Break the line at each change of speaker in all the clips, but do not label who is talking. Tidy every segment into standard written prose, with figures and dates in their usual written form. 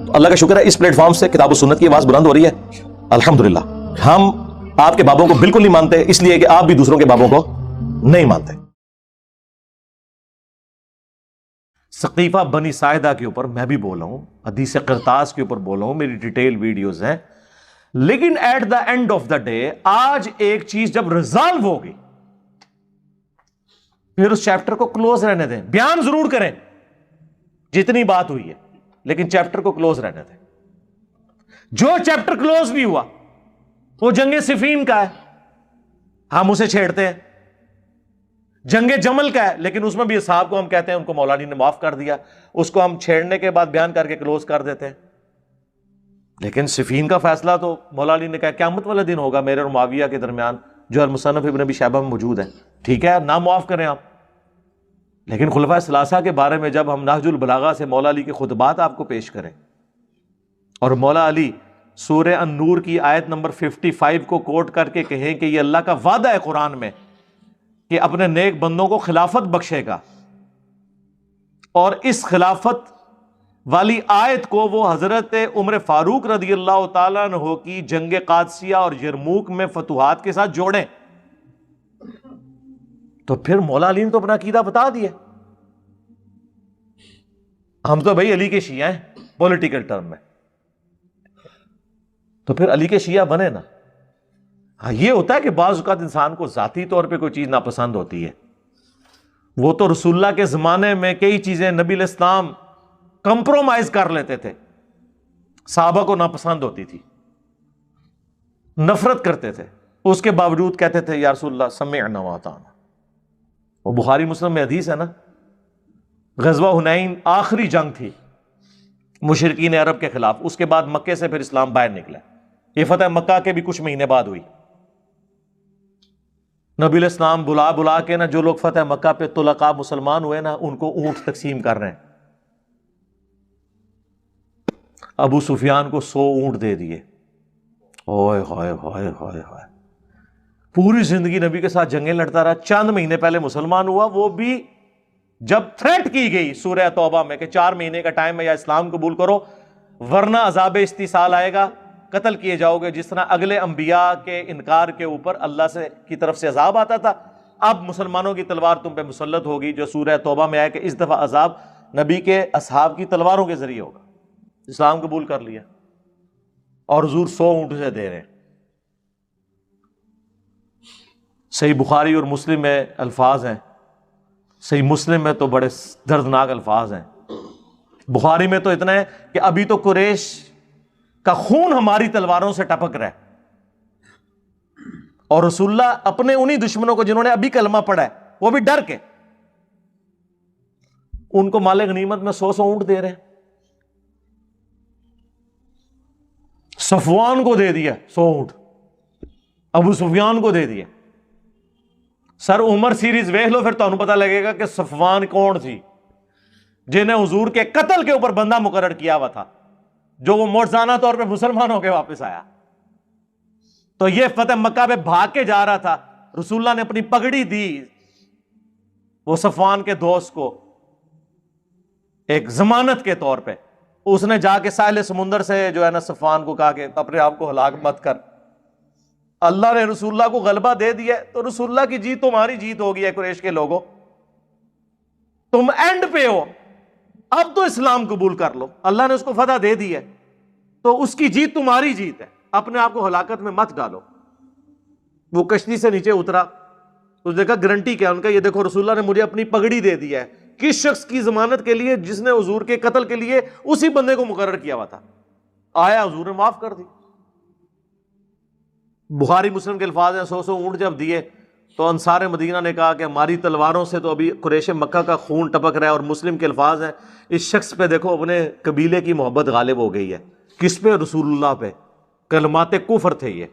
تو اللہ کا شکر ہے اس پلیٹ فارم سے کتاب و سنت کی آواز بلند ہو رہی ہے الحمدللہ. ہم آپ کے بابوں کو بالکل نہیں مانتے اس لیے کہ آپ بھی دوسروں کے بابوں کو نہیں مانتے. سقیفہ بنی ساعدہ کے اوپر میں بھی بولا ہوں, حدیث قرطاس کے اوپر بولا ہوں, میری ڈیٹیل ویڈیوز ہیں. لیکن at the end of the day آج ایک چیز جب ریزالو ہوگی پھر اس چیپٹر کو کلوز رہنے دیں. بیان ضرور کریں جتنی بات ہوئی ہے لیکن چیپٹر کو کلوز رہنے دیں. جو چیپٹر کلوز نہیں ہوا وہ جنگ صفین کا ہے, ہم اسے چھیڑتے ہیں. جنگ جمل کا ہے لیکن اس میں بھی اصحاب کو ہم کہتے ہیں ان کو مولا علی نے معاف کر دیا, اس کو ہم چھیڑنے کے بعد بیان کر کے کلوز کر دیتے ہیں. لیکن صفین کا فیصلہ تو مولا علی نے کہا قیامت والا دن ہوگا میرے اور معاویہ کے درمیان, جو المصنف ابن ابی شیبہ میں موجود ہے. ٹھیک ہے نہ معاف کریں آپ, لیکن خلفائے ثلاثہ کے بارے میں جب ہم نہج البلاغہ سے مولا علی کے خطبات آپ کو پیش کریں اور مولا علی سورہ النور کی آیت نمبر 55 کو کوٹ کر کے کہیں کہ یہ اللہ کا وعدہ ہے قرآن میں کہ اپنے نیک بندوں کو خلافت بخشے گا, اور اس خلافت والی آیت کو وہ حضرت عمر فاروق رضی اللہ تعالیٰ عنہ کی جنگ قادسیہ اور یرموک میں فتوحات کے ساتھ جوڑیں, تو پھر مولا علی نے تو اپنا عقیدہ بتا دیا. ہم تو بھائی علی کے شیعہ ہیں پولیٹیکل ٹرم میں, تو پھر علی کے شیعہ بنے نا. ہاں یہ ہوتا ہے کہ بعض اوقات انسان کو ذاتی طور پہ کوئی چیز ناپسند ہوتی ہے. وہ تو رسول اللہ کے زمانے میں کئی چیزیں نبی الاسلام کمپرومائز کر لیتے تھے, صحابہ کو ناپسند ہوتی تھی, نفرت کرتے تھے, اس کے باوجود کہتے تھے یا رسول اللہ سمعنا واطعنا. وہ بخاری مسلم میں حدیث ہے نا, غزوہ حنین آخری جنگ تھی مشرکین عرب کے خلاف, اس کے بعد مکے سے پھر اسلام باہر نکلا. یہ فتح مکہ کے بھی کچھ مہینے بعد ہوئی. نبی الاسلام بلا بلا کے نا جو لوگ فتح مکہ پہ طلقاء مسلمان ہوئے نا ان کو اونٹ تقسیم کر رہے ہیں. ابو سفیان کو 100 اونٹ دے دیے. اوئے ہوئے ہوئے ہوئے ہوئے, پوری زندگی نبی کے ساتھ جنگیں لڑتا رہا, چند مہینے پہلے مسلمان ہوا, وہ بھی جب تھریٹ کی گئی سورہ توبہ میں کہ 4 مہینے کا ٹائم ہے یا اسلام قبول کرو ورنہ عذاب استیصال آئے گا, قتل کیے جاؤ گے. جس طرح اگلے انبیاء کے انکار کے اوپر اللہ سے کی طرف سے عذاب آتا تھا, اب مسلمانوں کی تلوار تم پہ مسلط ہوگی, جو سورہ توبہ میں آیا کہ اس دفعہ عذاب نبی کے اصحاب کی تلواروں کے ذریعے ہوگا. اسلام قبول کر لیا اور حضور 100 اونٹ سے دے رہے ہیں. صحیح بخاری اور مسلم میں الفاظ ہیں, صحیح مسلم میں تو بڑے دردناک الفاظ ہیں. بخاری میں تو اتنا ہے کہ ابھی تو قریش کا خون ہماری تلواروں سے ٹپک رہا ہے, اور رسول اللہ اپنے انہی دشمنوں کو جنہوں نے ابھی کلمہ پڑھا ہے وہ بھی ڈر کے ان کو مال غنیمت میں 100 اونٹ دے رہے ہیں. صفوان کو دے دیا 100 اونٹ, ابو سفیان کو دے دیا. سر عمر سیریز ویکھ لو پھر تمہیں پتہ لگے گا کہ صفوان کون تھی جنہیں حضور کے قتل کے اوپر بندہ مقرر کیا ہوا تھا, جو وہ معجزانہ طور پہ مسلمان ہو کے واپس آیا. تو یہ فتح مکہ پہ بھاگ کے جا رہا تھا, رسول اللہ نے اپنی پگڑی دی وہ صفوان کے دوست کو ایک ضمانت کے طور پہ. اس نے جا کے ساحل سمندر سے جو ہے نا صفوان کو کہا کہ اپنے آپ کو ہلاک مت کر, اللہ نے رسول اللہ کو غلبہ دے دیا, تو رسول اللہ کی جیت تمہاری جیت ہو گئی ہے قریش کے لوگوں, تم اینڈ پہ ہو, اب تو اسلام قبول کر لو, اللہ نے اس کو فتح دے دی ہے تو اس کی جیت تمہاری جیت ہے, اپنے آپ کو ہلاکت میں مت ڈالو. وہ کشتی سے نیچے اترا, اس نے کہا گارنٹی کیا؟ ان کا یہ دیکھو رسول اللہ نے مجھے اپنی پگڑی دے دی ہے. کس شخص کی ضمانت کے لیے؟ جس نے حضور کے قتل کے لیے اسی بندے کو مقرر کیا ہوا تھا. آیا حضور نے معاف کر دی. بخاری مسلم کے الفاظ ہیں 100 اونٹ جب دیے تو انصار مدینہ نے کہا کہ ہماری تلواروں سے تو ابھی قریش مکہ کا خون ٹپک رہا ہے. اور مسلم کے الفاظ ہیں اس شخص پہ دیکھو اپنے قبیلے کی محبت غالب ہو گئی ہے. کس پہ؟ رسول اللہ پہ. کلمات کفر تھے یہ,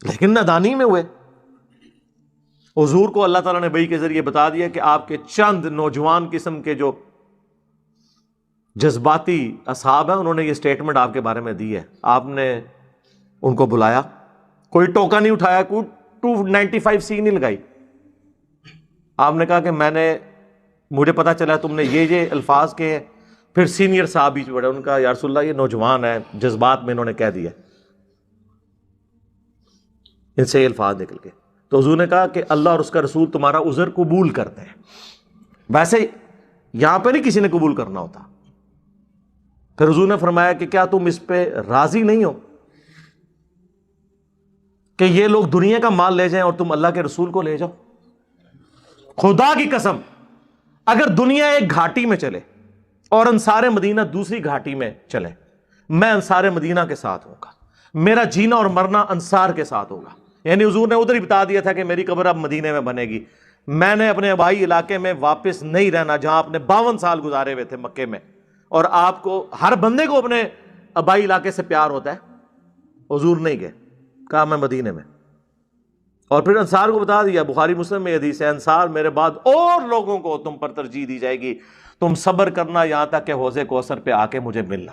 لیکن نادانی میں ہوئے. حضور کو اللہ تعالیٰ نے وحی کے ذریعے بتا دیا کہ آپ کے چند نوجوان قسم کے جو جذباتی اصحاب ہیں انہوں نے یہ سٹیٹمنٹ آپ کے بارے میں دی ہے. آپ نے ان کو بلایا, کوئی ٹوکا نہیں اٹھایا, کوئی 295C نہیں لگائی. آپ نے کہا کہ مجھے پتا چلا تم نے یہ الفاظ کے ہیں, پھر سینئر صاحب بیچ بڑھے، ان کا یا رسول اللہ یہ نوجوان ہے، جذبات میں انہوں نے کہہ دیا، ان سے یہ الفاظ نکل کے، تو حضور نے کہا کہ اللہ اور اس کا رسول تمہارا عذر قبول کرتے ہیں. ویسے یہاں پہ نہیں کسی نے قبول کرنا ہوتا. پھر حضور نے فرمایا کہ کیا تم اس پہ راضی نہیں ہو کہ یہ لوگ دنیا کا مال لے جائیں اور تم اللہ کے رسول کو لے جاؤ؟ خدا کی قسم اگر دنیا ایک گھاٹی میں چلے اور انصار مدینہ دوسری گھاٹی میں چلے، میں انصار مدینہ کے ساتھ ہوں گا، میرا جینا اور مرنا انصار کے ساتھ ہوگا. یعنی حضور نے ادھر ہی بتا دیا تھا کہ میری قبر اب مدینے میں بنے گی. میں نے اپنے آبائی علاقے میں واپس نہیں رہنا جہاں آپ نے 52 سال گزارے ہوئے تھے مکے میں، اور آپ کو ہر بندے کو اپنے آبائی علاقے سے پیار ہوتا ہے. حضور نہیں گئے، کہا میں مدینے میں. اور پھر انصار کو بتا دیا، بخاری مسلم میں حدیث ہے، انصار میرے بعد اور لوگوں کو تم پر ترجیح دی جائے گی، تم صبر کرنا یہاں تک کہ حوض کوثر پہ آ کے مجھے ملنا،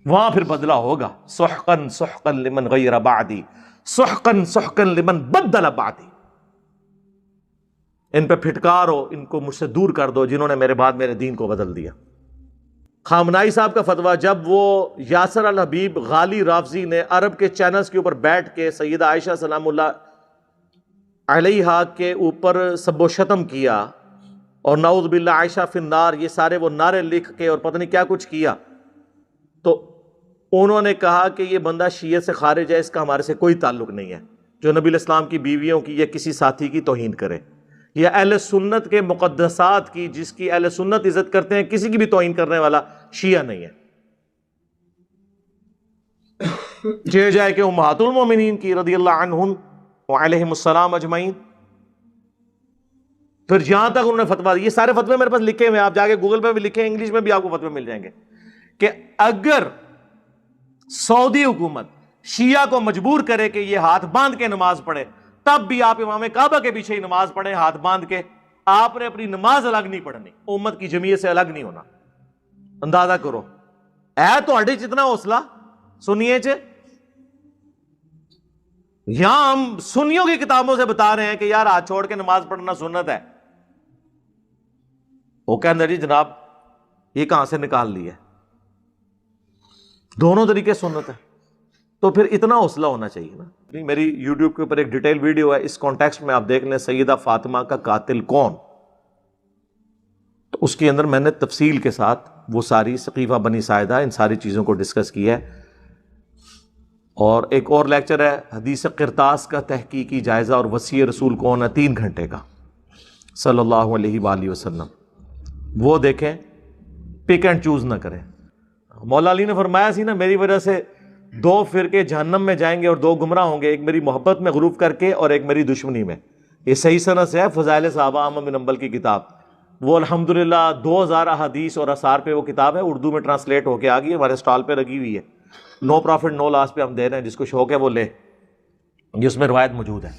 وہاں پھر بدلہ ہوگا. سحقن سحقن لمن غیر بعدی، سحقن سحقن لمن بدل بعدی. ان پہ پھٹکارو، ان کو مجھ سے دور کر دو جنہوں نے میرے بعد میرے دین کو بدل دیا. خامنائی صاحب کا فتویٰ، جب وہ یاسر الحبیب غالی رافضی نے عرب کے چینلز کے اوپر بیٹھ کے سیدہ عائشہ سلام اللہ علیہا کے اوپر سب و شتم کیا اور نعوذ باللہ عائشہ فی النار، یہ سارے وہ نعرے لکھ کے اور پتہ نہیں کیا کچھ کیا، تو انہوں نے کہا کہ یہ بندہ شیعہ سے خارج ہے، اس کا ہمارے سے کوئی تعلق نہیں ہے جو نبی علیہ السلام کی بیویوں کی یا کسی ساتھی کی توہین کرے، یا اہل سنت کے مقدسات کی، جس کی اہل سنت عزت کرتے ہیں، کسی کی بھی توہین کرنے والا شیعہ نہیں ہے. یہ جائے کہ امہات المومنین کی رضی اللہ عنہن وعلیہم السلام اجمعین. پھر جہاں تک انہوں نے فتویٰ دی، یہ سارے فتوے میرے پاس لکھے ہوئے ہیں، آپ جا کے گوگل پہ بھی لکھیں، انگلش میں بھی آپ کو فتوے مل جائیں گے، کہ اگر سعودی حکومت شیعہ کو مجبور کرے کہ یہ ہاتھ باندھ کے نماز پڑھے، تب بھی آپ امام کعبہ کے پیچھے ہی نماز پڑھیں ہاتھ باندھ کے. آپ نے اپنی نماز الگ نہیں پڑھنی، امت کی جمعیت سے الگ نہیں ہونا. اندازہ کرو اے تو اڈے جتنا حوصلہ سنیے چے. یہاں ہم سنیوں کی کتابوں سے بتا رہے ہیں کہ یار ہاتھ چھوڑ کے نماز پڑھنا سنت ہے، وہ کہتے ہیں جی جناب یہ کہاں سے نکال لیا ہے، دونوں طریقے سنت ہے. تو پھر اتنا حوصلہ ہونا چاہیے نا. میری یوٹیوب کے اوپر ایک ڈیٹیل ویڈیو ہے، اس کانٹیکسٹ میں آپ دیکھ لیں، سیدہ فاطمہ کا قاتل کون، تو اس کے اندر میں نے تفصیل کے ساتھ وہ ساری سقیفہ بنی ساعدہ ان ساری چیزوں کو ڈسکس کیا ہے. اور ایک اور لیکچر ہے حدیث قرطاس کا تحقیقی جائزہ اور وصی رسول کون ہے، 3 گھنٹے کا، صلی اللہ علیہ وآلہ وسلم. وہ دیکھیں، پک اینڈ چوز نہ کریں. مولا علی نے فرمایا سی نا، میری وجہ سے 2 فرقے جہنم میں جائیں گے اور 2 گمراہ ہوں گے، ایک میری محبت میں غروب کر کے اور ایک میری دشمنی میں. یہ صحیح سند سے ہے، فضائل صحابہ احمد بن حنبل کی کتاب، وہ الحمدللہ 2000 احادیث اور آثار پہ وہ کتاب ہے، اردو میں ٹرانسلیٹ ہو کے آ گئی، ہمارے اسٹال پہ لگی ہوئی ہے. نو پروفٹ نو لاس پہ ہم دے رہے ہیں، جس کو شوق ہے وہ لے، جس میں روایت موجود ہے.